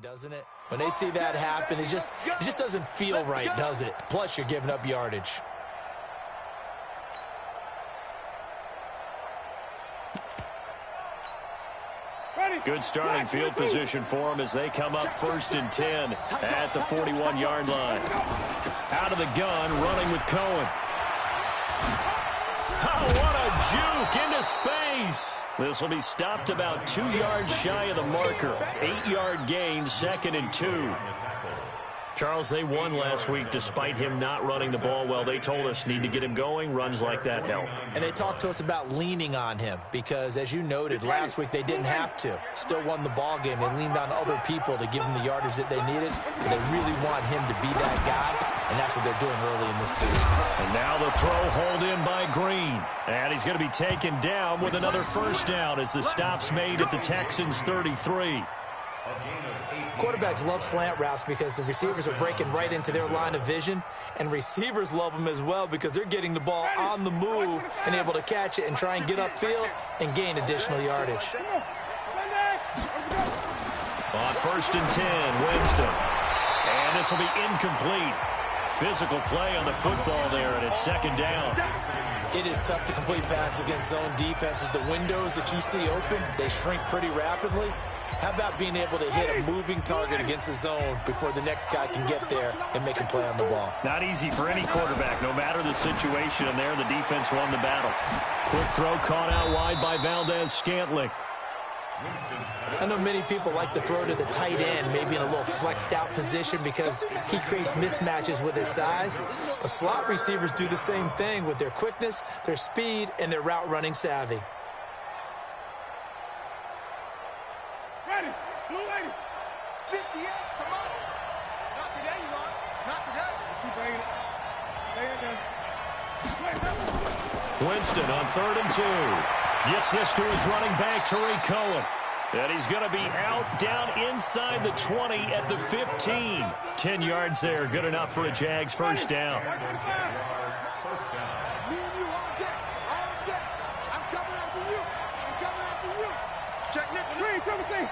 Doesn't it? When they see that happen, it just doesn't feel right, does it? Plus, you're giving up yardage. Good starting field position for them as they come up 1st and 10 at the 41-yard line. Out of the gun, running with Cohen. Oh, what a juke into space. This will be stopped about 2 yards shy of the marker. 8-yard gain, 2nd and 2. Charles, they won last week despite him not running the ball well. They told us need to get him going. Runs like that help. And they talked to us about leaning on him because, as you noted, last week they didn't have to. Still won the ball game. They leaned on other people to give them the yardage that they needed. But they really want him to be that guy, and that's what they're doing early in this game. And now the throw hauled in by Green. And he's going to be taken down with another first down as the stop's made at the Texans' 33. Quarterbacks love slant routes because the receivers are breaking right into their line of vision, and receivers love them as well because they're getting the ball on the move and able to catch it and try and get upfield and gain additional yardage. On 1st and 10, Winston. And this will be incomplete. Physical play on the football there, and it's 2nd down. It is tough to complete passes against zone defenses. The windows that you see open, they shrink pretty rapidly. How about being able to hit a moving target against a zone before the next guy can get there and make a play on the ball? Not easy for any quarterback, no matter the situation. And there, the defense won the battle. Quick throw caught out wide by Valdez-Scantling. I know many people like to throw to the tight end, maybe in a little flexed out position because he creates mismatches with his size. But slot receivers do the same thing with their quickness, their speed, and their route running savvy. Ready, blue lady, 58, come on. Not today, you are. Not today. Keep bringing it. Stay in there. Winston on 3rd and 2. Gets this to his running back, Tariq Cohen. And he's going to be out down inside the 20 at the 15. 10 yards there, good enough for a Jags first down. Me and you all day. All day. I'm coming after you. I'm coming after you. Check Nick. Green, come with me.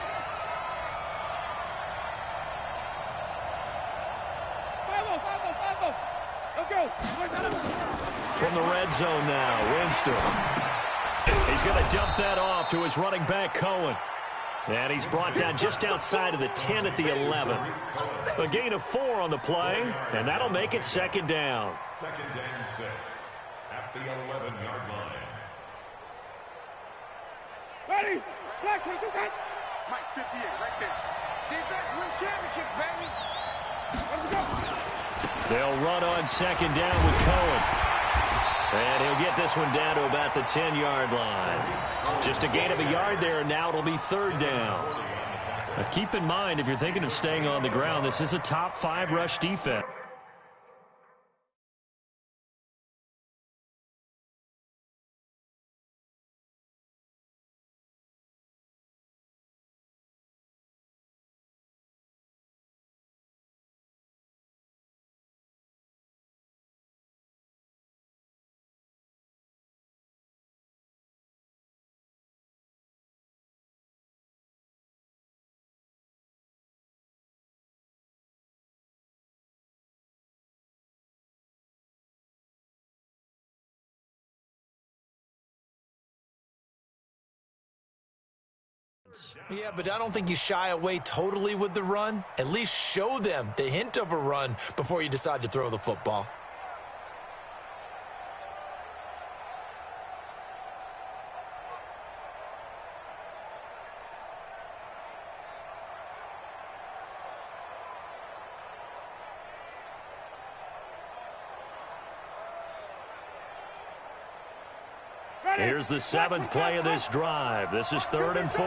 5-0. Let's go. From the red zone now, Winston. He's going to dump that off to his running back, Cohen. And he's brought down just outside of the 10 at the 11. A gain of 4 on the play, and that'll make it 2nd down. 2nd and 6 at the 11-yard line. Ready? Black, what you got? Mike, 58, right there. Defense wins championships, baby. Let's go. They'll run on 2nd down with Cohen. And he'll get this one down to about the 10-yard line. Just a gain of a yard there, and now it'll be 3rd down. Now keep in mind, if you're thinking of staying on the ground, this is a top 5 rush defense. Yeah, but I don't think you shy away totally with the run. At least show them the hint of a run before you decide to throw the football. Here's the 7th play of this drive. This is 3rd and 4.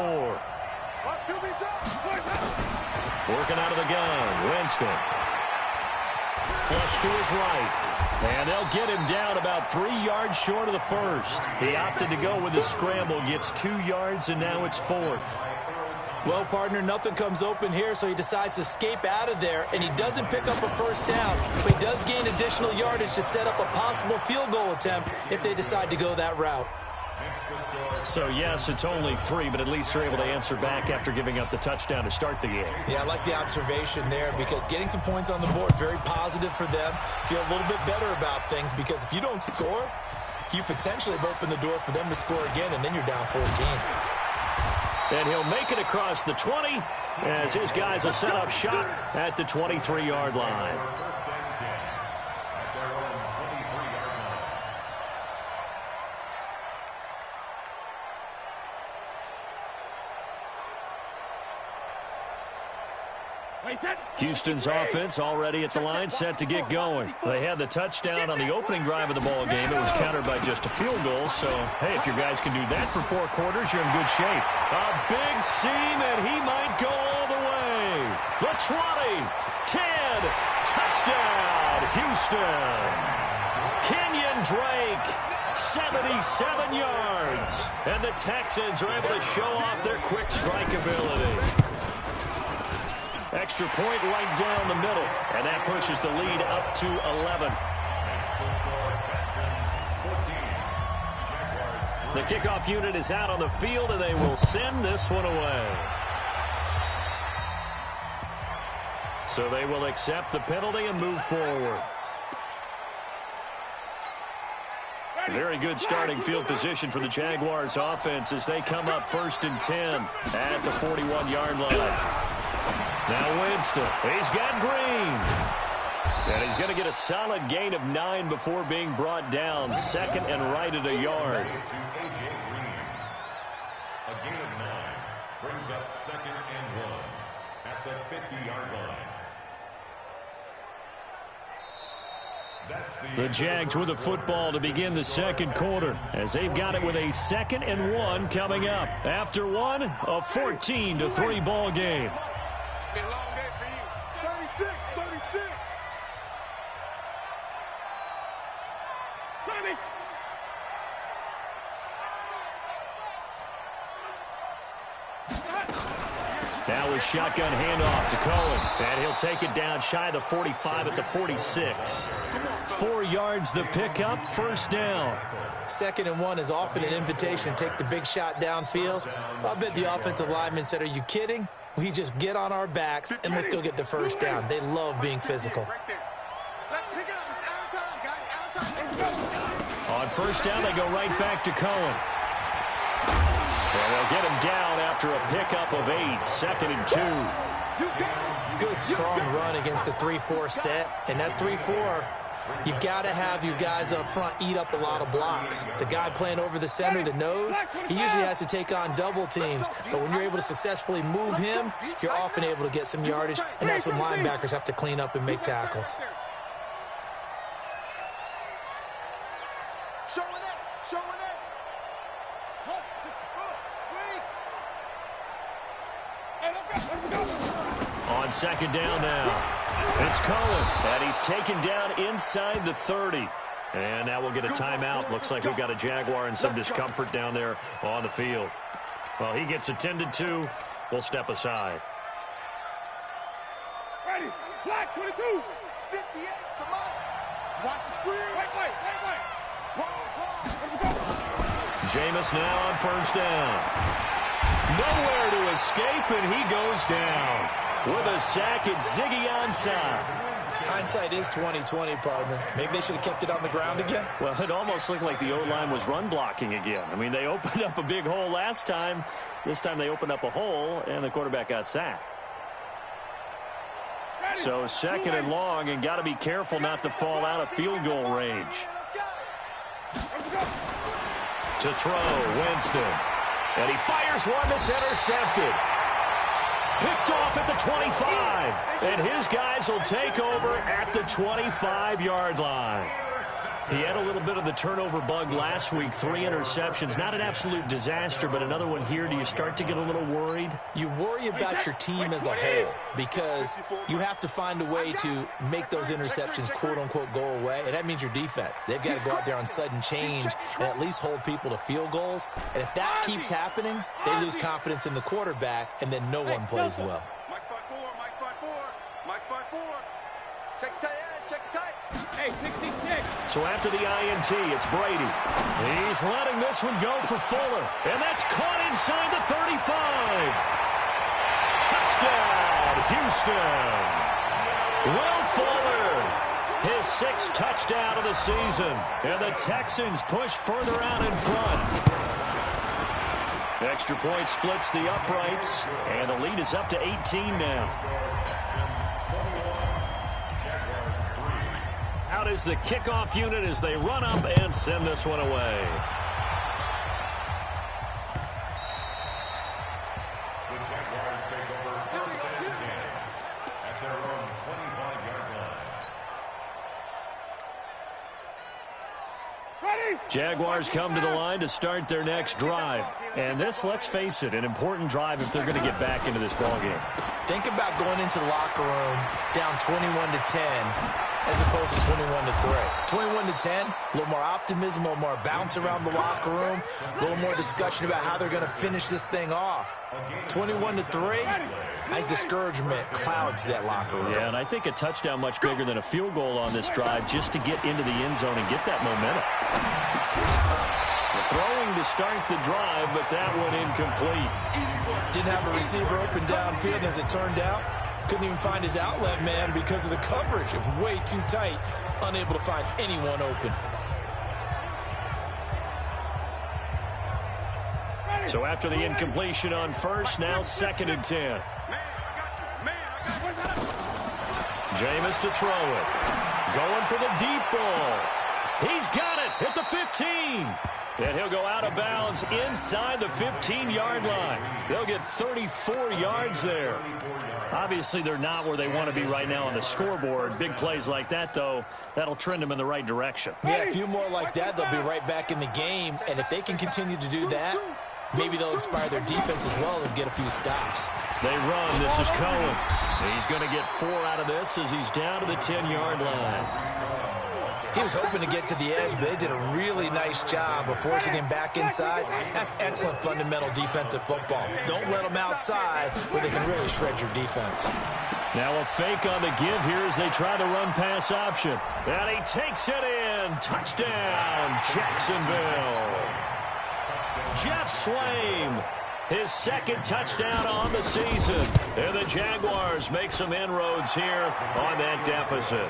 Working out of the gun, Winston. Flush to his right. And they'll get him down about 3 yards short of the first. He opted to go with a scramble, gets 2 yards, and now it's 4th. Well, partner, nothing comes open here, so he decides to escape out of there, and he doesn't pick up a first down, but he does gain additional yardage to set up a possible field goal attempt if they decide to go that route. So, yes, it's only 3, but at least they're able to answer back after giving up the touchdown to start the game. Yeah, I like the observation there because getting some points on the board, very positive for them. Feel a little bit better about things because if you don't score, you potentially have opened the door for them to score again, and then you're down 14. And he'll make it across the 20 as his guys will set up shop at the 23-yard line. Houston's offense already at the line, set to get going. They had the touchdown on the opening drive of the ball game. It was countered by just a field goal. So, hey, if your guys can do that for 4 quarters, you're in good shape. A big seam, and he might go all the way. The 20, 10, touchdown, Houston. Kenyon Drake, 77 yards. And the Texans are able to show off their quick strike ability. Extra point right down the middle, and that pushes the lead up to 11. The kickoff unit is out on the field, and they will send this one away. So they will accept the penalty and move forward. Very good starting field position for the Jaguars offense as they come up 1st and 10 at the 41-yard line. Now Winston, he's got Green. And he's going to get a solid gain of 9 before being brought down. 2nd and right at a yard. A gain of 9 brings up 2nd and 1 at the 50-yard line. The Jags with the football to begin the 2nd quarter as they've got it with a 2nd and 1 coming up. After one, a 14-3 ball game. Been a long day for you. 36. 30. Now a shotgun handoff to Cohen. And he'll take it down shy of the 45 at the 46. 4 yards the pickup, 1st down. 2nd and 1 is often an invitation to take the big shot downfield. I bet the offensive lineman said, are you kidding? We just get on our backs and let's go get the 1st down. They love being physical. Let's pick it up. It's out of time, guys. Out of time. On 1st down, they go right back to Cohen. And they'll get him down after a pickup of 8. 2nd and 2. Good, strong run against the 3-4 set. And that 3-4, you got to have your guys up front eat up a lot of blocks. The guy playing over the center, the nose, he usually has to take on double teams. But when you're able to successfully move him, you're often able to get some yardage. And that's when linebackers have to clean up and make tackles. On 2nd down now, it's Cohen, and he's taken down inside the 30. And now we'll get a timeout. Looks like we've got a Jaguar in some discomfort down there on the field. Well, he gets attended to. We'll step aside. Ready. Black 22. 58. Come on. Watch the screen. Wait. Jameis now on 1st down. Nowhere to escape, and he goes down. With a sack, it's Ziggy Ansah. Hindsight is 20/20, partner. Maybe they should have kept it on the ground again. Well, it almost looked like the O-line was run blocking again. I mean, they opened up a big hole last time. This time they opened up a hole, and the quarterback got sacked. So 2nd and long, and got to be careful not to fall out of field goal range. To throw, Winston. And he fires one that's intercepted. Picked off at the 25. And his guys will take over at the 25-yard line. He had a little bit of the turnover bug last week. 3 interceptions. Not an absolute disaster, but another one here. Do you start to get a little worried? You worry about your team as a whole because you have to find a way to make those interceptions, quote-unquote, go away, and that means your defense. They've got to go out there on sudden change and at least hold people to field goals. And if that keeps happening, they lose confidence in the quarterback, and then no one plays well. Mike 5-4. Check the tight end. Hey, 66. So after the INT, it's Brady. He's letting this one go for Fuller. And that's caught inside the 35. Touchdown, Houston. Will Fuller, his 6th touchdown of the season. And the Texans push further out in front. Extra point splits the uprights. And the lead is up to 18 now. Out is the kickoff unit as they run up and send this one away. The Jaguars take over 1st and 10 at their own 25-yard line. Ready? Jaguars come to the line to start their next drive. And this, let's face it, an important drive if they're going to get back into this ballgame. Think about going into the locker room down 21-10 as opposed to 21-3. 21-10, a little more optimism, a little more bounce around the locker room, a little more discussion about how they're going to finish this thing off. 21-3, I think discouragement clouds that locker room. Yeah, and I think a touchdown much bigger than a field goal on this drive just to get into the end zone and get that momentum. Throwing to start the drive, but that one incomplete. Didn't have a receiver open downfield, as it turned out. Couldn't even find his outlet man because of the coverage. It was way too tight, unable to find anyone open. So after the incompletion on first, now 2nd and 10. Jameis to throw it. Going for the deep ball. He's got it at the 15. And he'll go out of bounds inside the 15-yard line. They'll get 34 yards there. Obviously, they're not where they want to be right now on the scoreboard. Big plays like that, though, that'll trend them in the right direction. Yeah, a few more like that, they'll be right back in the game. And if they can continue to do that, maybe they'll inspire their defense as well and get a few stops. They run. This is Cohen. He's going to get 4 out of this as he's down to the 10-yard line. He was hoping to get to the edge, but they did a really nice job of forcing him back inside. That's excellent fundamental defensive football. Don't let them outside where they can really shred your defense. Now a fake on the give here as they try the run-pass option. And he takes it in. Touchdown, Jacksonville. Jeff Swaim, his 2nd touchdown on the season. And the Jaguars make some inroads here on that deficit.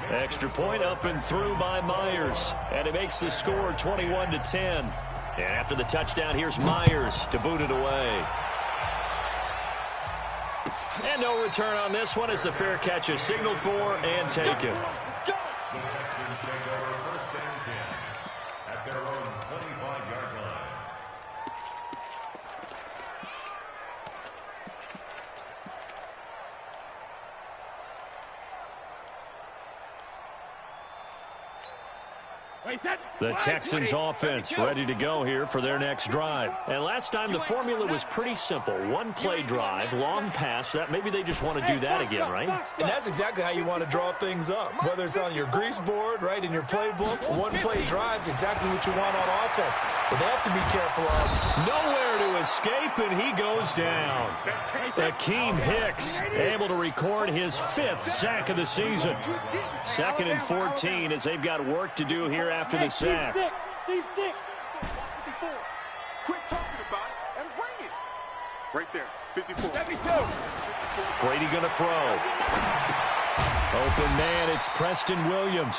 Extra point up and through by Myers. And it makes the score 21-10. And after the touchdown, here's Myers to boot it away. And no return on this one as the fair catch is signaled for and taken. The Texans take over 1st and 10 at their own 25-yard line. The Texans offense ready to go here for their next drive. And last time the formula was pretty simple. 1-play drive, long pass. That maybe they just want to do that again, right? And that's exactly how you want to draw things up. Whether it's on your grease board, right, in your playbook, 1-play drive's exactly what you want on offense. But they have to be careful of. Nowhere to escape, and he goes down. Akeem Hicks able to record his 5th sack of the season. 2nd and 14 as they've got work to do here after the sack. Quit talking about it and bring it. Right there, 54. 72. Brady going to throw. Open man, it's Preston Williams.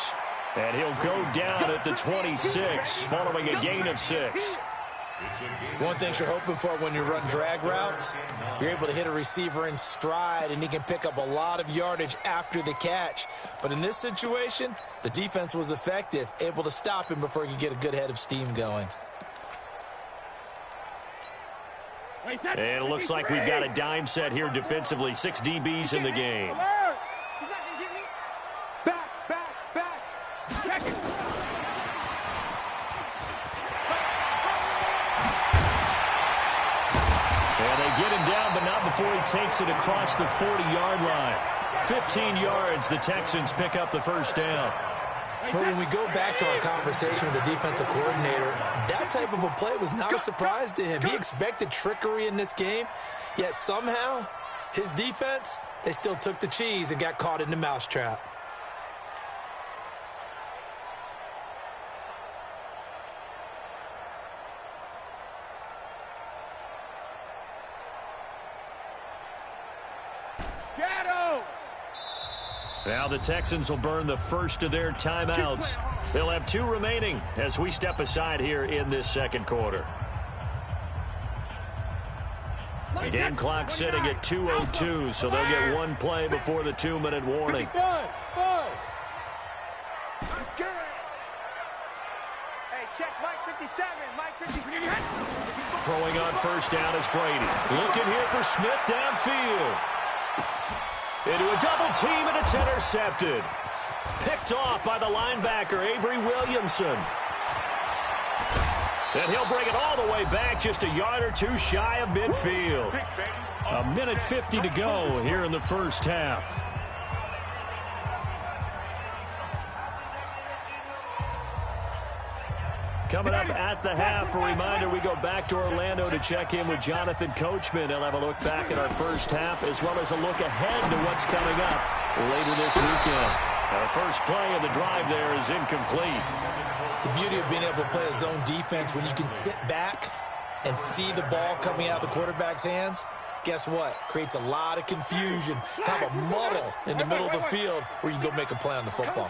And he'll go down at the 26 following a gain of 6. One thing you're hoping for when you run drag routes, you're able to hit a receiver in stride, and he can pick up a lot of yardage after the catch. But in this situation, the defense was effective, able to stop him before he could get a good head of steam going. And it looks like we've got a dime set here defensively. 6 DBs in the game. Check it. And they get him down, but not before he takes it across the 40-yard line. 15 yards, the Texans pick up the 1st down. But when we go back to our conversation with the defensive coordinator, that type of a play was not a surprise to him. He expected trickery in this game, yet somehow his defense, they still took the cheese and got caught in the mousetrap. Now the Texans will burn the first of their timeouts. They'll have 2 remaining as we step aside here in this second quarter. Game clock sitting at 2:02, so they'll get 1 play before the 2-minute warning. Let's get it. Hey, check Mike 57. Mike 57. Throwing on first down is Brady. Looking here for Smith downfield. Into a double team, and it's intercepted. Picked off by the linebacker, Avery Williamson. And he'll bring it all the way back, just a yard or 2 shy of midfield. 1:50 to go here in the first half. Coming up at the half, a reminder, we go back to Orlando to check in with Jonathan Coachman. He'll have a look back at our first half, as well as a look ahead to what's coming up later this weekend. Now, the first play of the drive there is incomplete. The beauty of being able to play a zone defense when you can sit back and see the ball coming out of the quarterback's hands, guess what? Creates a lot of confusion, kind of a muddle in the middle of the field where you can go make a play on the football.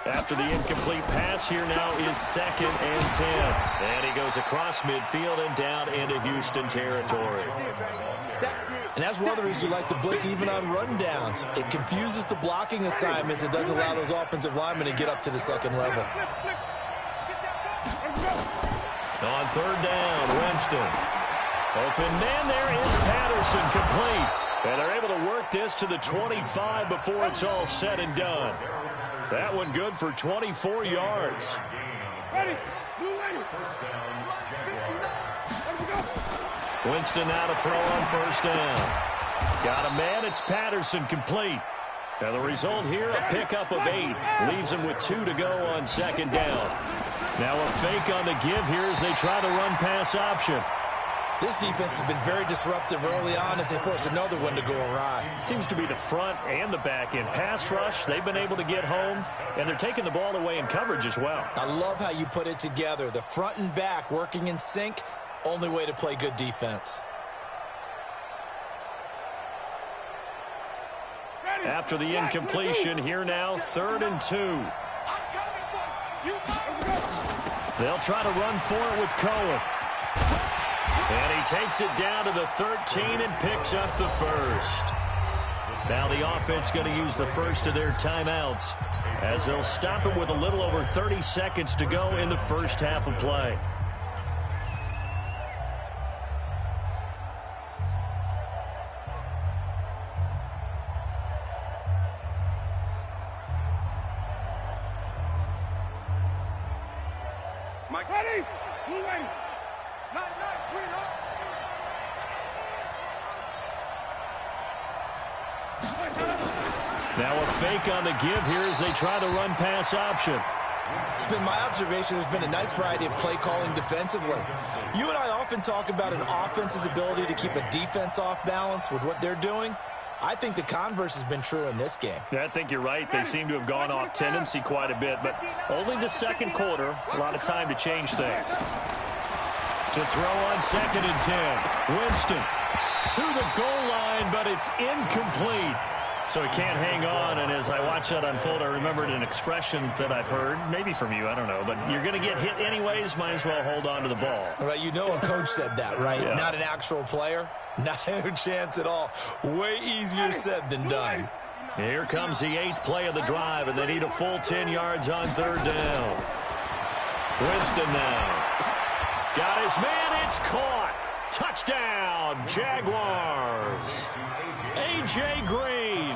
After the incomplete pass, here now is 2nd and 10. And he goes across midfield and down into Houston territory. And that's one of the reasons you like to blitz even on rundowns. It confuses the blocking assignments. It doesn't allow those offensive linemen to get up to the second level. On 3rd down, Winston. Open man there is Patterson, complete. And they're able to work this to the 25 before it's all said and done. That one good for 24 yards. Winston now to throw on first down. Got a man, it's Patterson, complete. And the result here, a pickup of 8. Leaves him with 2 to go on 2nd down. Now a fake on the give here as they try the run-pass option. This defense has been very disruptive early on as they force another one to go awry. Seems to be the front and the back end. Pass rush, they've been able to get home, and they're taking the ball away in coverage as well. I love how you put it together. The front and back working in sync, only way to play good defense. After the incompletion, here now, 3rd and 2. They'll try to run for it with Cohen. And he takes it down to the 13 and picks up the first. Now the offense going to use the first of their timeouts as they'll stop it with a little over 30 seconds to go in the first half of play. Mike, ready? Blue ready. Nice, sweetheart. Now a fake on the give here as they try the run-pass option. It's been my observation there's been a nice variety of play calling defensively. You and I often talk about an offense's ability to keep a defense off balance with what they're doing. I think the converse has been true in this game. I think you're right. They seem to have gone off tendency quite a bit, but only the second quarter. A lot of time to change things. To throw on 2nd and 10. Winston to the goal line, but it's incomplete. So he can't hang on, and as I watch that unfold, I remembered an expression that I've heard, maybe from you, I don't know, but you're going to get hit anyways, might as well hold on to the ball. All right, you know a coach said that, right? Yeah. Not an actual player. Not a chance at all. Way easier said than done. Here comes the 8th play of the drive, and they need a full 10 yards on 3rd down. Winston now. Got his man, it's caught. Touchdown, Jaguars. A.J. Green,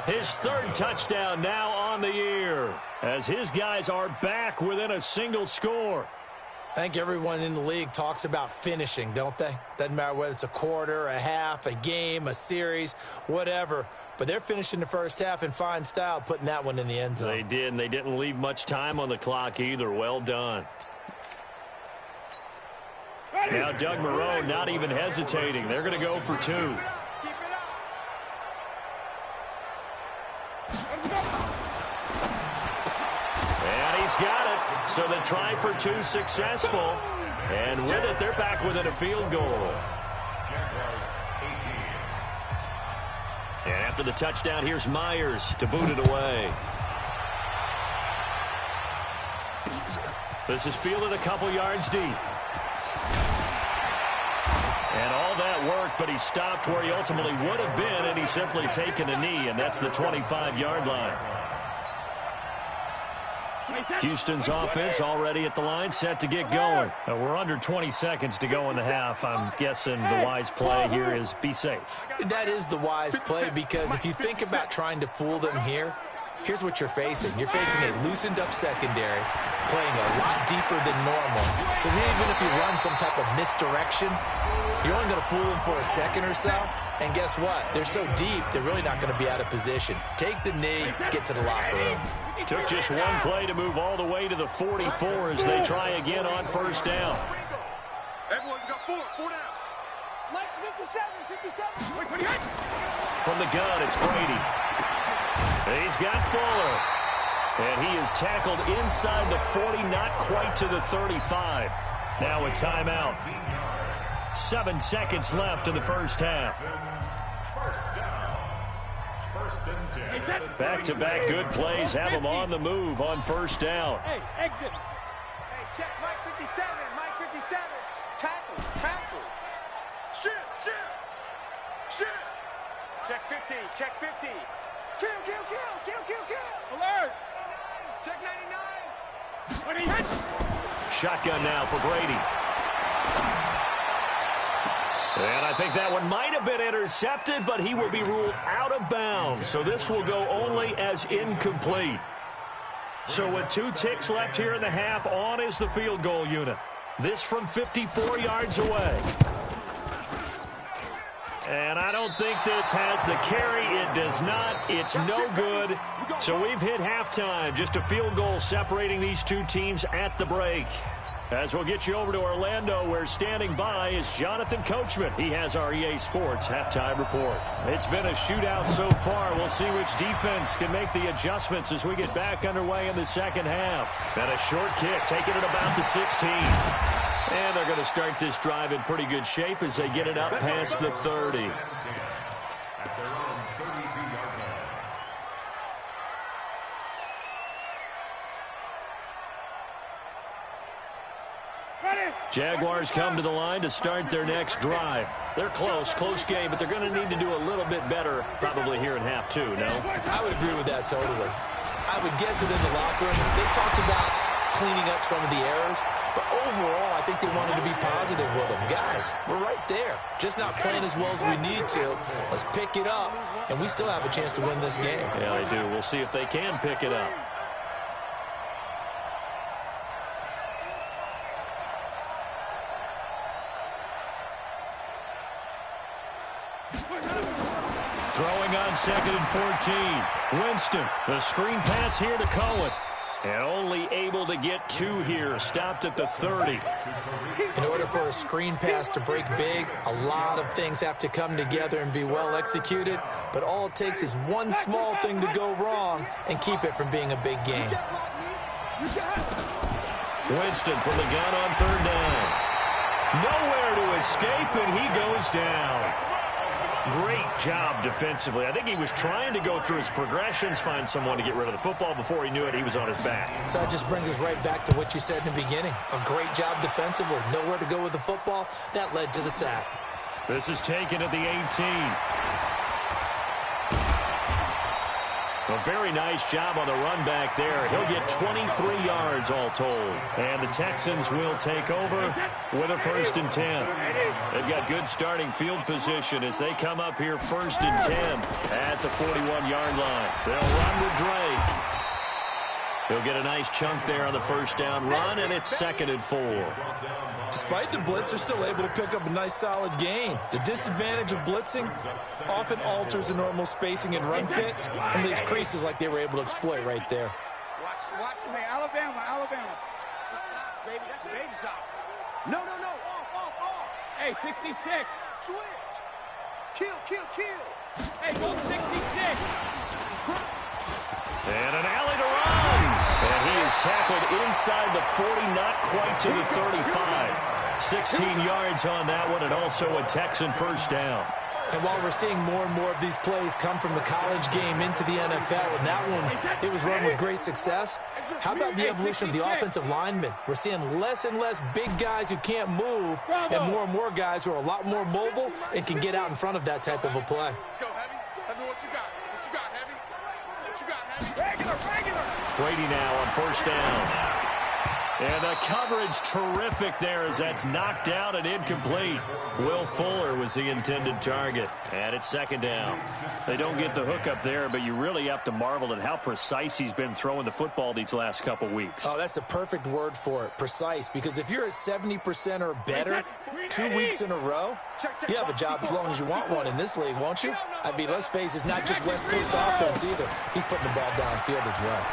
his 3rd touchdown now on the year, as his guys are back within a single score. I think everyone in the league talks about finishing, don't they? Doesn't matter whether it's a quarter, a half, a game, a series, whatever. But they're finishing the first half in fine style, putting that one in the end zone. They did, and they didn't leave much time on the clock either. Well done. Now Doug Marrone not even hesitating. They're going to go for 2. And he's got it. So the try for 2 successful. And with it, they're back within a field goal. And after the touchdown, here's Myers to boot it away. This is fielded a couple yards deep. And all that work, but he stopped where he ultimately would have been, and he's simply taken a knee, and that's the 25-yard line. Houston's offense already at the line, set to get going. We're under 20 seconds to go in the half. I'm guessing the wise play here is be safe. That is the wise play, because if you think about trying to fool them here, here's what you're facing. You're facing a loosened-up secondary, playing a lot deeper than normal. So even if you run some type of misdirection, you're only going to fool them for a second or so. And guess what? They're so deep, they're really not going to be out of position. Take the knee, get to the locker room. Took just one play to move all the way to the 44 as they try again on first down. Everyone, you got four down. Lex 57. From the gun, it's Brady. He's got Fuller. And he is tackled inside the 40, not quite to the 35. Now a timeout. 7 seconds left in the first half. Back-to-back good plays have them on the move on first down. Hey, exit. Hey, check Mike 57. Tackle. Shit. Check 50. Kill. Alert. Check 99. Shotgun now for Brady. And I think that one might have been intercepted, but he will be ruled out of bounds. So this will go only as incomplete. So with 2 ticks left here in the half, on is the field goal unit. This from 54 yards away. And I don't think this has the carry. It does not. It's no good. So we've hit halftime. Just a field goal separating these two teams at the break. As we'll get you over to Orlando, where standing by is Jonathan Coachman. He has our EA Sports halftime report. It's been a shootout so far. We'll see which defense can make the adjustments as we get back underway in the second half. And a short kick taken at about the 16. And they're going to start this drive in pretty good shape as they get it up past the 30. Jaguars come to the line to start their next drive. They're close game, but they're going to need to do a little bit better probably here in half two, no? I would agree with that totally. I would guess it in the locker room. They talked about cleaning up some of the errors, but overall, I think they wanted to be positive with them. Guys, we're right there. Just not playing as well as we need to. Let's pick it up, and we still have a chance to win this game. Yeah, they do. We'll see if they can pick it up. Throwing on 2nd and 14. Winston, the screen pass here to Cohen. And only able to get 2 here. Stopped at the 30. In order for a screen pass to break big, a lot of things have to come together and be well executed. But all it takes is one small thing to go wrong and keep it from being a big game. Winston from the gun on 3rd down. Nowhere to escape, and he goes down. Great job defensively. I think he was trying to go through his progressions, find someone to get rid of the football. Before he knew it, he was on his back. So that just brings us right back to what you said in the beginning. A great job defensively. Nowhere to go with the football. That led to the sack. This is taken at the 18. A very nice job on the run back there. He'll get 23 yards all told. And the Texans will take over with a 1st and 10. They've got good starting field position as they come up here 1st and 10 at the 41-yard line. They'll run with Drake. He'll get a nice chunk there on the 1st down run, and it's 2nd and 4. Despite the blitz, they're still able to pick up a nice, solid gain. The disadvantage of blitzing often alters the normal spacing and run fits and leaves creases like they were able to exploit right there. Watch me. Alabama. Baby, that's baby shot. No. Off. Hey, 66. Switch. Kill. Hey, go 66. And an alley to run. And he is tackled inside the 40, not quite to the 35. 16 yards on that one, and also a Texan 1st down. And while we're seeing more and more of these plays come from the college game into the NFL, and that one, it was run with great success, how about the evolution of the offensive linemen? We're seeing less and less big guys who can't move and more guys who are a lot more mobile and can get out in front of that type of a play. Let's go, Heavy. Heavy, what you got? What you got, Heavy? What you got, Heavy? Regular. Brady now on first down. And the coverage terrific there as that's knocked out and incomplete. Will Fuller was the intended target. And it's second down. They don't get the hook up there, but you really have to marvel at how precise he's been throwing the football these last couple weeks. Oh, that's the perfect word for it, precise. Because if you're at 70% or better 2 weeks in a row, you have a job as long as you want one in this league, won't you? I mean, let's face it, it's not just West Coast offense either. He's putting the ball downfield as well.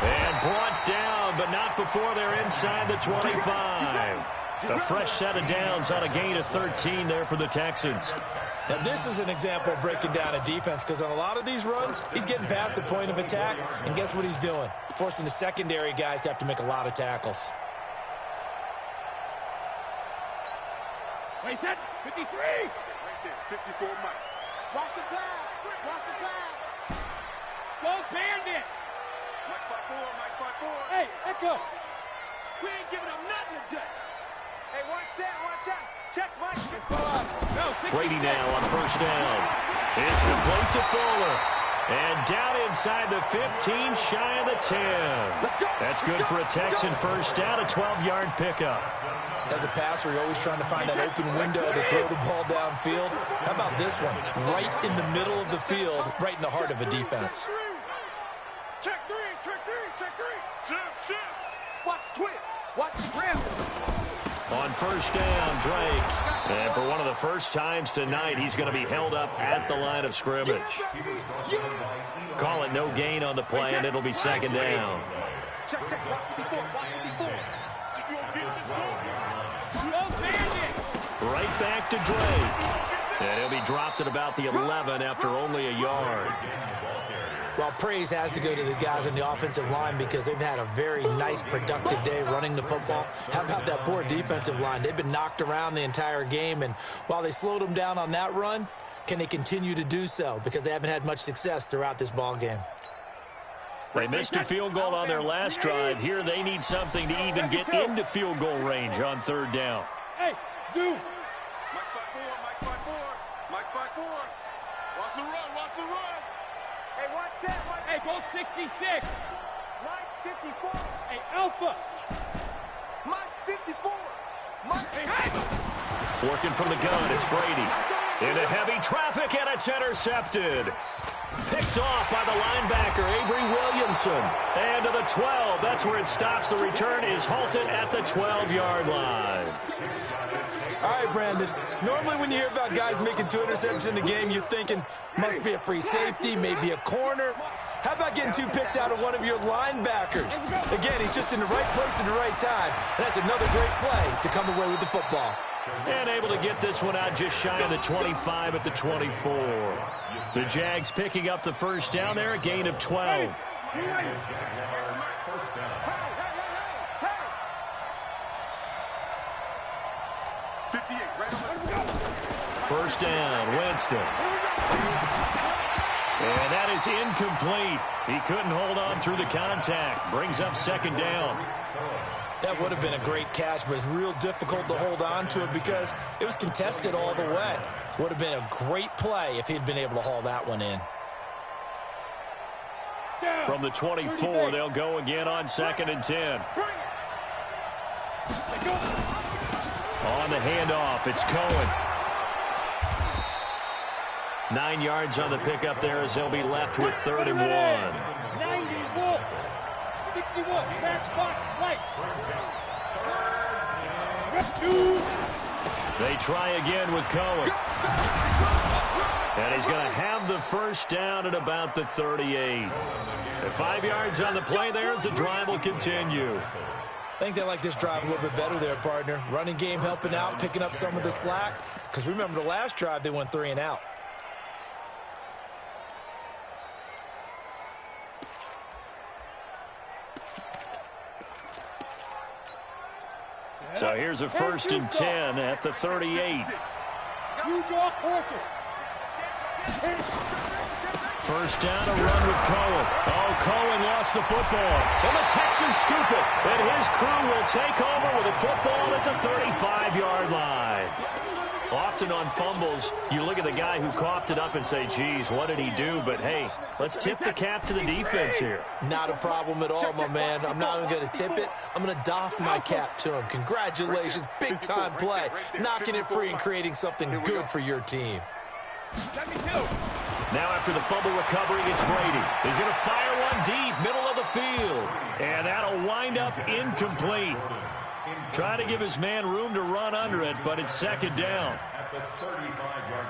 And brought down, but not before they're inside the 25. A fresh set of downs on a gain of 13 there for the Texans. Now, this is an example of breaking down a defense because on a lot of these runs, he's getting past the point of attack, and guess what he's doing? Forcing the secondary guys to have to make a lot of tackles. Wait, that 53. Right there, 54 Mike. Watch the pass. Watch the pass. Go Bandit. Mike 5-4, Mike 5-4. Hey, echo. We ain't giving him nothing today. Hey, watch that. Check Mike. Brady now on first down. It's complete to Fuller. And down inside the 15, shy of the 10. That's good for a Texan first down, a 12-yard pickup. As a passer, you're always trying to find that open window to throw the ball downfield. How about this one? Right in the middle of the field, right in the heart of a defense. Check three. Shift. Watch the twist. Watch the grab. On first down, Drake. And for one of the first times tonight, he's going to be held up at the line of scrimmage. Call it no gain on the play, and it'll be second down. Check. Watch 54. Right back to Drake. And he'll be dropped at about the 11 after only a yard. Well, praise has to go to the guys on the offensive line because they've had a very nice, productive day running the football. How about that poor defensive line? They've been knocked around the entire game, and while they slowed them down on that run, can they continue to do so? Because they haven't had much success throughout this ball game. They missed a field goal on their last drive. Here they need something to even get into field goal range on third down. Hey, Zoo. Mike 5-4. Mike 5-4. Watch the run. Hey, watch that. Hey, go 66. Mike 54. Hey, Alpha. Mike 54. Mike. Hey. Working from the gun, it's Brady. Into heavy traffic, and it's intercepted. Picked off by the linebacker, Avery Williamson. And to the 12, that's where it stops. The return is halted at the 12-yard line. All right, Brandon. Normally when you hear about guys making 2 interceptions in the game, you're thinking must be a free safety, maybe a corner. How about getting 2 picks out of one of your linebackers? Again, he's just in the right place at the right time. And that's another great play to come away with the football. And able to get this one out just shy of the 25 at the 24. The Jags picking up the first down there, a gain of 12. First down, Winston. And that is incomplete. He couldn't hold on through the contact. Brings up second down. That would have been a great catch, but it's real difficult to hold on to it because it was contested all the way. Would have been a great play if he'd been able to haul that one in. From the 24, they'll go again on 2nd and 10. On the handoff, it's Cohen. 9 yards on the pickup there as they'll be left with 3rd and 1. 91, 61, matchbox right. They try again with Cohen. And he's going to have the first down at about the 38. And 5 yards on the play there as the drive will continue. I think they like this drive a little bit better there, partner. Running game helping out, picking up some of the slack. Because remember the last drive, they went 3 and out. So here's a 1st and 10 at the 38. You draw quarter. First down, a run with Cohen. Oh, Cohen lost the football. And the Texans scoop it. And his crew will take over with a football at the 35-yard line. Often on fumbles, you look at the guy who coughed it up and say, geez, what did he do? But, hey, let's tip the cap to the defense here. Not a problem at all, my man. I'm not even going to tip it. I'm going to doff my cap to him. Congratulations. Big-time play. Knocking it free and creating something good for your team. Now after the fumble recovery, it's Brady. He's going to fire one deep, middle of the field. And that'll wind up incomplete. Trying to give his man room to run under it, but it's second down. At the 35-yard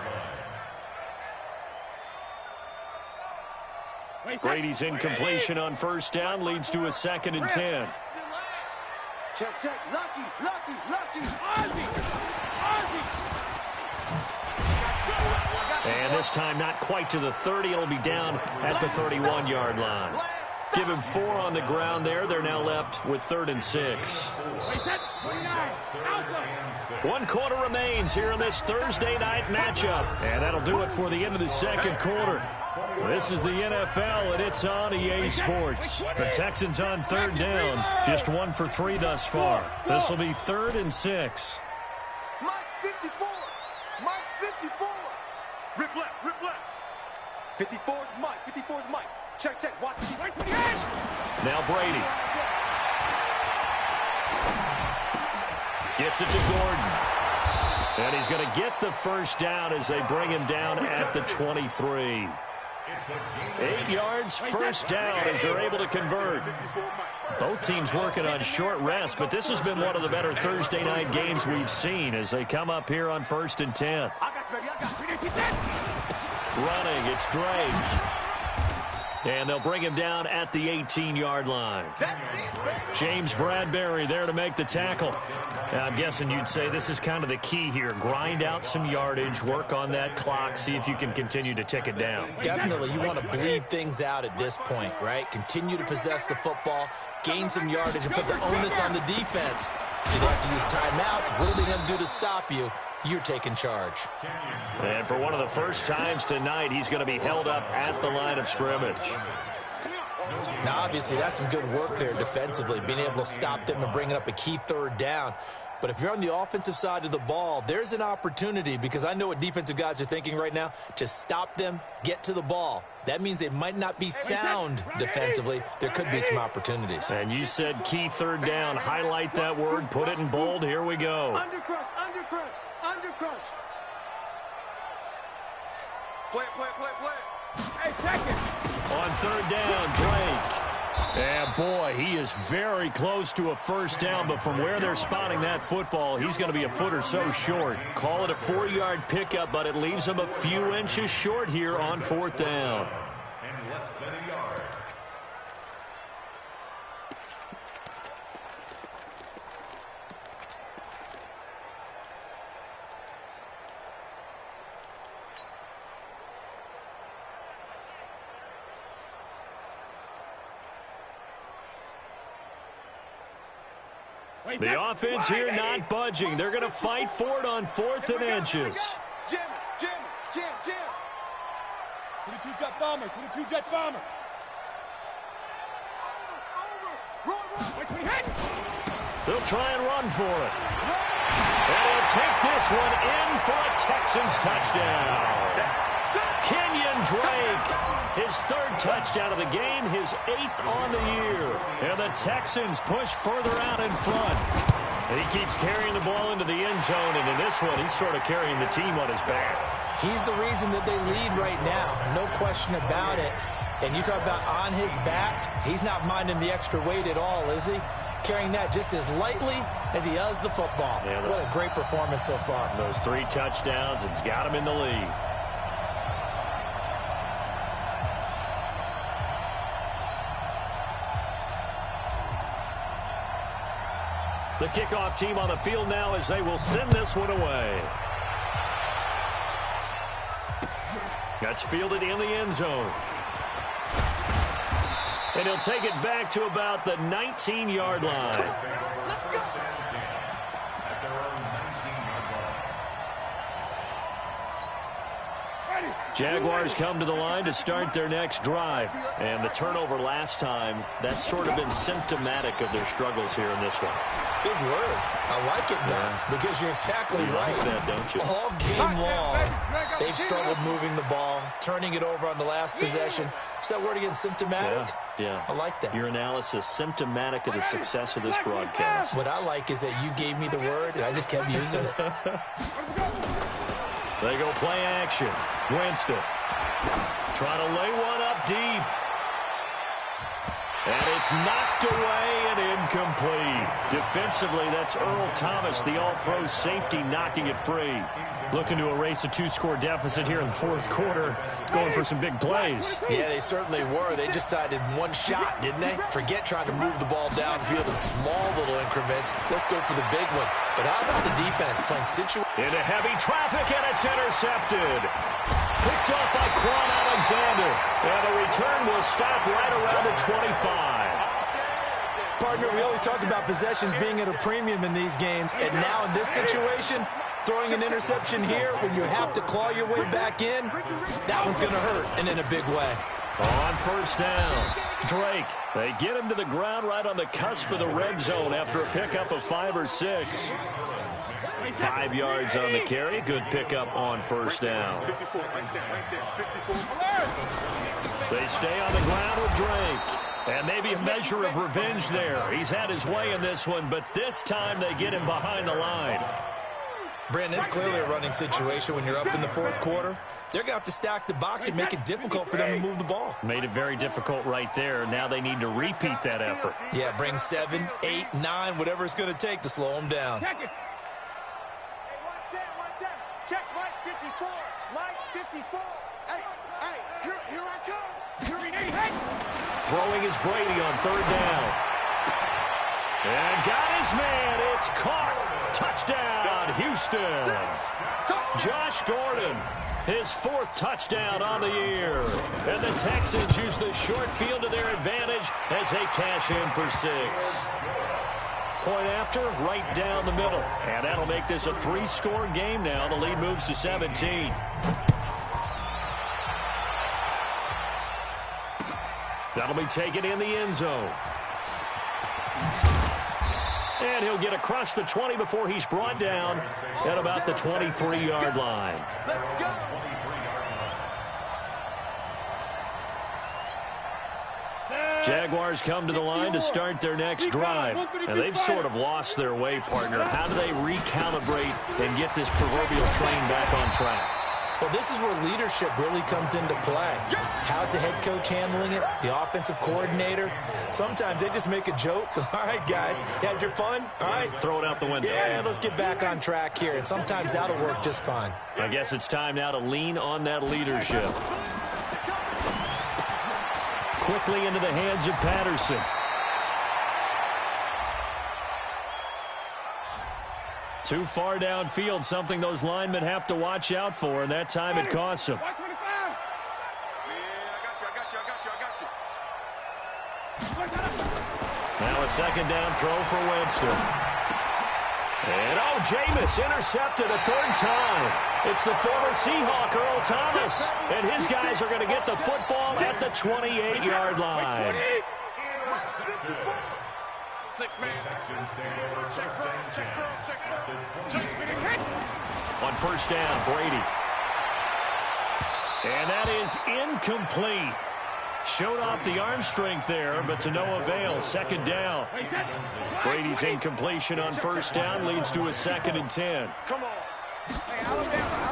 line. Brady's incompletion on first down leads to a 2nd and 10. Check, check. Lucky, lucky, lucky. Ozzy! Ozzy! And this time not quite to the 30. It'll be down at the 31-yard line. Give him 4 on the ground there. They're now left with 3rd and 6. 1 quarter remains here in this Thursday night matchup. And that'll do it for the end of the second quarter. This is the NFL, and it's on EA Sports. The Texans on 3rd down. Just 1 for 3 thus far. This will be 3rd and 6. Mike's 54. Mike's 54. Rip left, rip left. 54's Mike, 54's Mike. Check, check, watch the defense. Now Brady. Gets it to Gordon. And he's going to get the first down as they bring him down at the 23. 8 yards, first down as they're able to convert. Both teams working on short rest, but this has been one of the better Thursday night games we've seen as they come up here on 1st and 10. Running, it's Drake. And they'll bring him down at the 18-yard line. James Bradbury there to make the tackle. Now, I'm guessing you'd say this is kind of the key here. Grind out some yardage, work on that clock, see if you can continue to tick it down. Definitely, you want to bleed things out at this point, right? Continue to possess the football, gain some yardage, and put the onus on the defense. Do they have to use timeouts? What are they going to do to stop you? You're taking charge. And for one of the first times tonight, he's going to be held up at the line of scrimmage. Now, obviously, that's some good work there defensively, being able to stop them and bringing up a key 3rd down. But if you're on the offensive side of the ball, there's an opportunity, because I know what defensive guys are thinking right now, to stop them, get to the ball. That means they might not be sound defensively. There could be some opportunities. And you said key 3rd down. Highlight that word, put it in bold. Here we go. Undercrush, undercrush, undercrush. Play it, play it, play it, play it. Hey, second. On 3rd down, Drake. And boy, he is very close to a first down, but from where they're spotting that football, he's going to be a foot or so short. Call it a 4-yard pickup, but it leaves him a few inches short here on 4th down. And less than a yard. The offense here not budging. They're going to fight for it on 4th and inches. Jam, jam, jam, jam. 22 jet bomber, 22 jet bomber. They'll try and run for it. And he'll take this one in for a Texans touchdown. Kenyon Drake, his 3rd touchdown of the game, his 8th on the year. And the Texans push further out in front. He keeps carrying the ball into the end zone, and in this one, he's sort of carrying the team on his back. He's the reason that they lead right now, no question about it. And you talk about on his back, he's not minding the extra weight at all, is he? Carrying that just as lightly as he does the football. Yeah, what a great performance so far. Those 3 touchdowns, it's got him in the lead. The kickoff team on the field now as they will send this one away. That's fielded in the end zone. And he'll take it back to about the 19-yard line. Jaguars come to the line to start their next drive. And the turnover last time, that's sort of been symptomatic of their struggles here in this one. Big word. I like it now because you're exactly right. Like that, don't you? All game long, they've struggled moving the ball, turning it over on the last possession. Is that word again, symptomatic? Yeah. I like that. Your analysis, symptomatic of the success of this broadcast. What I like is that you gave me the word, and I just kept using it. They go play action. Winston trying to lay one up deep. And it's knocked away and incomplete. Defensively, that's Earl Thomas, the all-pro safety, knocking it free. Looking to erase a 2-score deficit here in the fourth quarter, going for some big plays. Yeah, they certainly were. They just decided one shot, didn't they? Forget trying to move the ball downfield in small little increments. Let's go for the big one. But how about the defense playing situation? Into heavy traffic, and it's intercepted. Picked off by Quan Alexander. And the return will stop right around the 25. Partner, we always talk about possessions being at a premium in these games. And now in this situation, throwing an interception here when you have to claw your way back in, that one's going to hurt, and in a big way. On first down, Drake. They get him to the ground right on the cusp of the red zone after a pickup of 5 or 6. 5 yards on the carry. Good pickup on first down. They stay on the ground with Drake. And maybe a measure of revenge there. He's had his way in this one, but this time they get him behind the line. Brandon, it's clearly a running situation when you're up in the fourth quarter. They're going to have to stack the box and make it difficult for them to move the ball. Made it very difficult right there. Now they need to repeat that effort. Yeah, bring 7, 8, 9, whatever it's going to take to slow them down. Check it. Hey, 1 7. Check Mike 54. Mike 54. Hey, here I come. Hey. Throwing is Brady on third down. And got his man. It's caught. Touchdown, Houston. Josh Gordon, his 4th touchdown on the year. And the Texans use the short field to their advantage as they cash in for 6. Point after, right down the middle. And that'll make this a 3-score game now. The lead moves to 17. That'll be taken in the end zone. And he'll get across the 20 before he's brought down at about the 23-yard line. Jaguars come to the line to start their next drive. And they've sort of lost their way, partner. How do they recalibrate and get this proverbial train back on track? Well, this is where leadership really comes into play. How's the head coach handling it? The offensive coordinator? Sometimes they just make a joke. All right, guys, you had your fun? All right. Throw it out the window. Yeah, let's get back on track here. And sometimes that'll work just fine. I guess it's time now to lean on that leadership. Quickly into the hands of Patterson. Too far downfield, something those linemen have to watch out for, and that time it costs them. Now a second down throw for Winston. And, Jameis intercepted a 3rd time. It's the former Seahawk, Earl Thomas. And his guys are going to get the football at the 28-yard line. 6-man. Check cross. On first down, Brady. And that is incomplete. Showed off the arm strength there, but to no avail. Second down. Brady's incompletion on first down leads to a 2nd and 10. Come on. Hey, Alabama.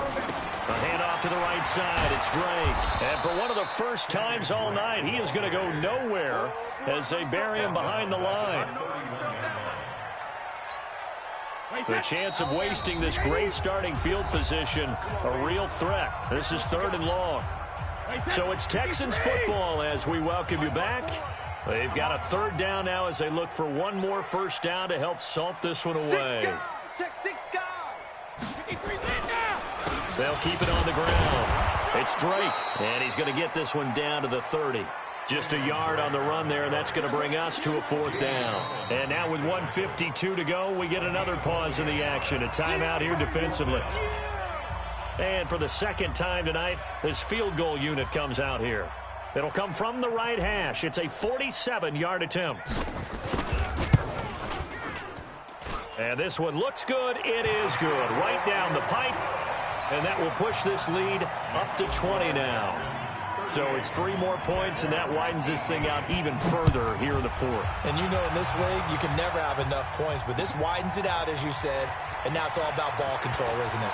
A handoff to the right side. It's Drake. And for one of the first times all night, he is going to go nowhere as they bury him behind the line. The chance of wasting this great starting field position, a real threat. This is 3rd and long. So it's Texans football as we welcome you back. They've got a 3rd down now as they look for one more first down to help salt this one away. They'll keep it on the ground. It's Drake, and he's going to get this one down to the 30. Just a yard on the run there, and that's going to bring us to a 4th down. And now with 1:52 to go, we get another pause in the action. A timeout here defensively. And for the second time tonight, this field goal unit comes out here. It'll come from the right hash. It's a 47-yard attempt. And this one looks good. It is good. Right down the pipe. And that will push this lead up to 20 now. So it's 3 more points, and that widens this thing out even further here in the fourth. And you know, in this league, you can never have enough points, but this widens it out, as you said, and now it's all about ball control, isn't it?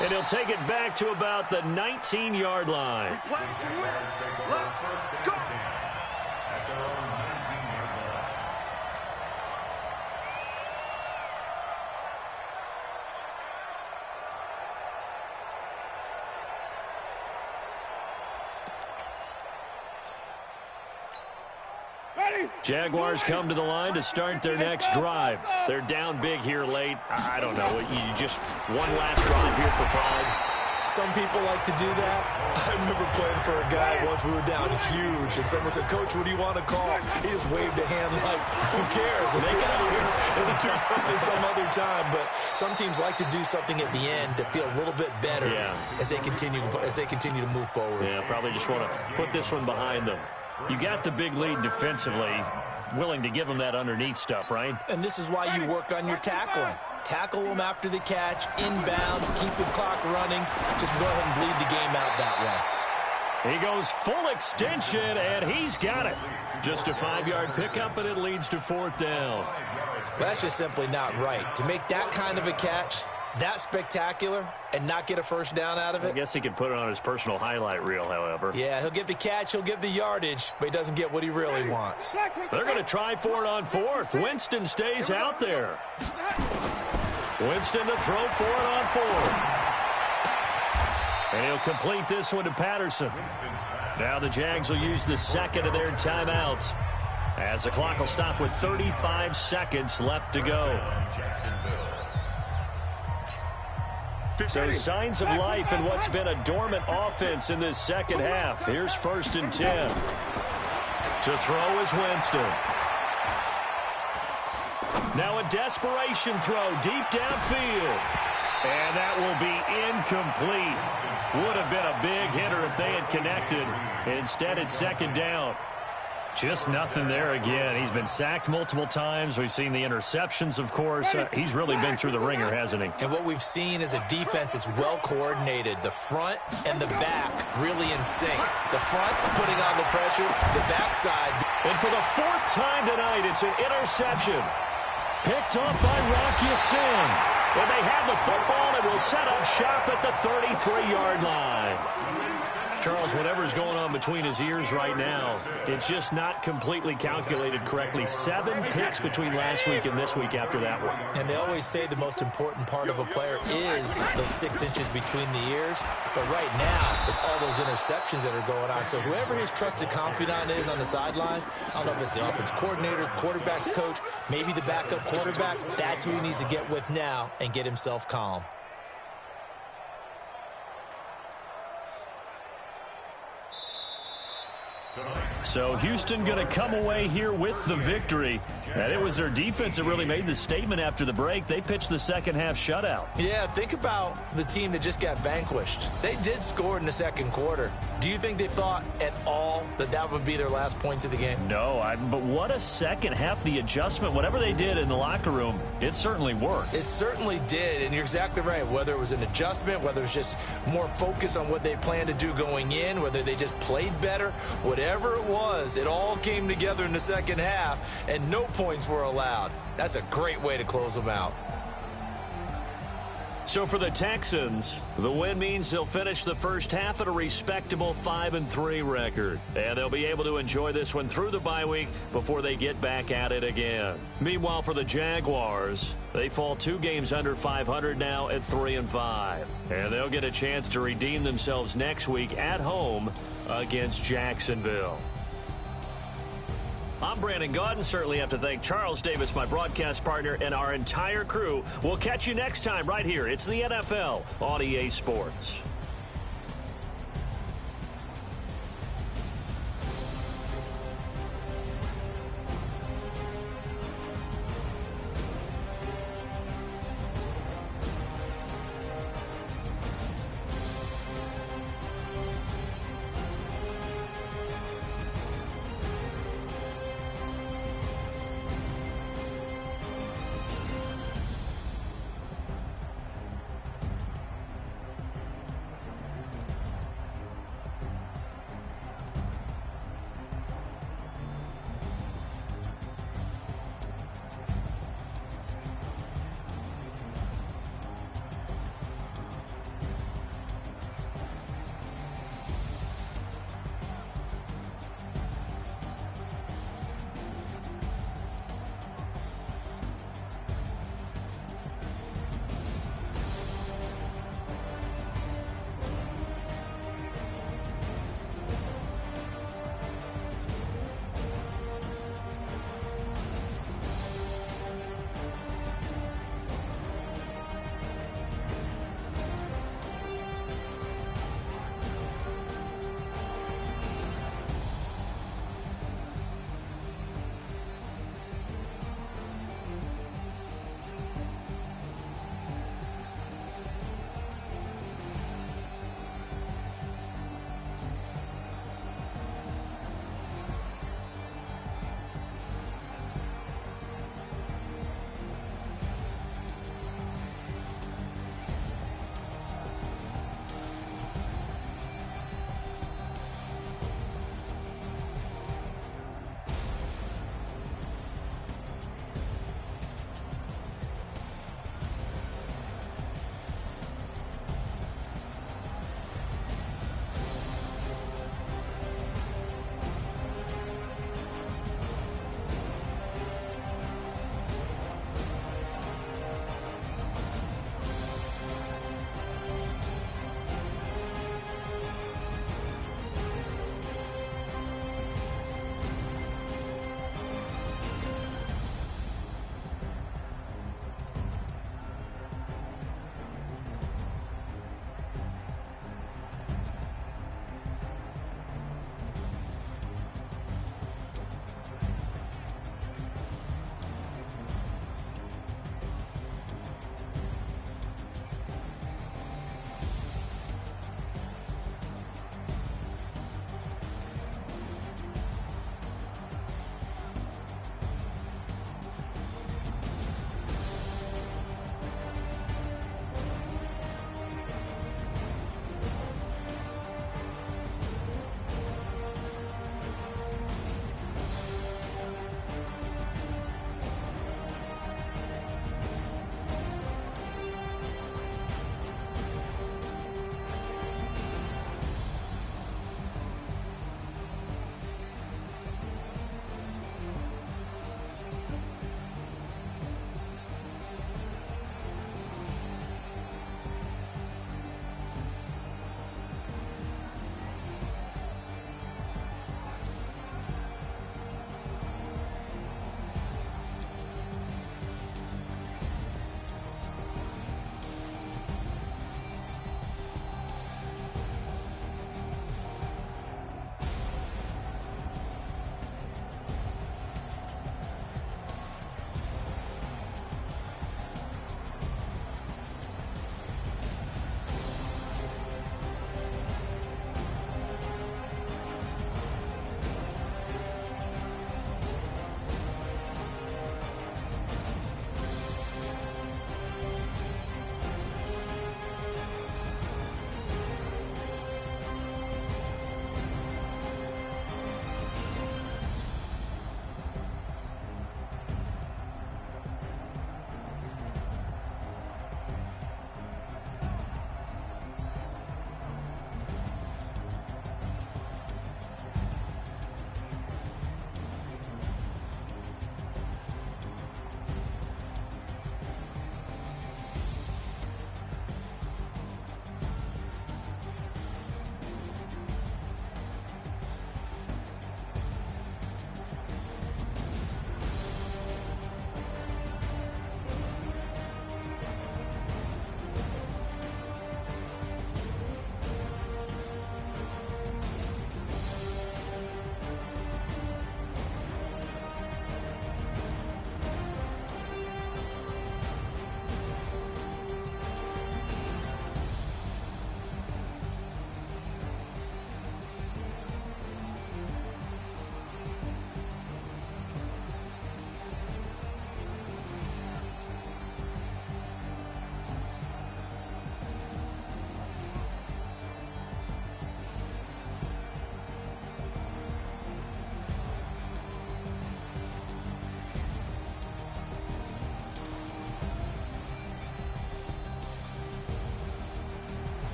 And he'll take it back to about the 19-yard line. Let's go. At their own 19-yard line. Jaguars come to the line to start their next drive. They're down big here late. I don't know. You just one last drive here for pride. Some people like to do that. I remember playing for a guy once. We were down huge, and someone said, "Coach, what do you want to call?" He just waved a hand like, "Who cares? Let's get out of here and do something some other time." But some teams like to do something at the end to feel a little bit better as they continue to move forward. Yeah, probably just want to put this one behind them. You got the big lead defensively, willing to give them that underneath stuff, right? And this is why you work on your tackling. Tackle them after the catch, inbounds, keep the clock running. Just go ahead and bleed the game out that way. He goes full extension, and he's got it. Just a 5-yard pickup, and it leads to 4th down. That's just simply not right. To make that kind of a catch, that spectacular, and not get a first down out of it. I guess he could put it on his personal highlight reel, however. Yeah, he'll get the catch, he'll get the yardage, but he doesn't get what he really wants. They're going to try for it on 4th. Winston stays out there. Winston to throw for it on 4th. And he'll complete this one to Patterson. Now the Jags will use the second of their timeouts, as the clock will stop with 35 seconds left to go. So signs of life in what's been a dormant offense in this second half. Here's 1st and 10. To throw is Winston. Now a desperation throw deep downfield. And that will be incomplete. Would have been a big hitter if they had connected. Instead, it's 2nd down. Just nothing there again. He's been sacked multiple times. We've seen the interceptions, of course. He's really been through the ringer, hasn't he? And what we've seen is a defense that's well coordinated. The front and the back really in sync. The front putting on the pressure, the backside. And for the 4th time tonight, it's an interception. Picked up by Rock Ya-Sin. And they have the football and will set up shop at the 33-yard line. Charles, whatever's going on between his ears right now, it's just not completely calculated correctly. 7 picks between last week and this week after that one. And they always say the most important part of a player is those 6 inches between the ears. But right now, it's all those interceptions that are going on. So whoever his trusted confidant is on the sidelines, I don't know if it's the offense coordinator, the quarterback's coach, maybe the backup quarterback, that's who he needs to get with now and get himself calm. So Houston going to come away here with the victory. And it was their defense that really made the statement after the break. They pitched the second half shutout. Yeah, think about the team that just got vanquished. They did score in the second quarter. Do you think they thought at all that that would be their last points of the game? No, but what a second half. The adjustment, whatever they did in the locker room, it certainly worked. It certainly did, and you're exactly right. Whether it was an adjustment, whether it was just more focus on what they planned to do going in, whether they just played better, whatever it was, it all came together in the second half, and no points were allowed. That's a great way to close them out. So for the Texans, the win means they'll finish the first half at a respectable 5-3 record. And they'll be able to enjoy this one through the bye week before they get back at it again. Meanwhile, for the Jaguars, they fall 2 games under 500 now at 3-5. And they'll get a chance to redeem themselves next week at home against Jacksonville. I'm Brandon Gaudin. Certainly have to thank Charles Davis, my broadcast partner, and our entire crew. We'll catch you next time right here. It's the NFL on EA Sports.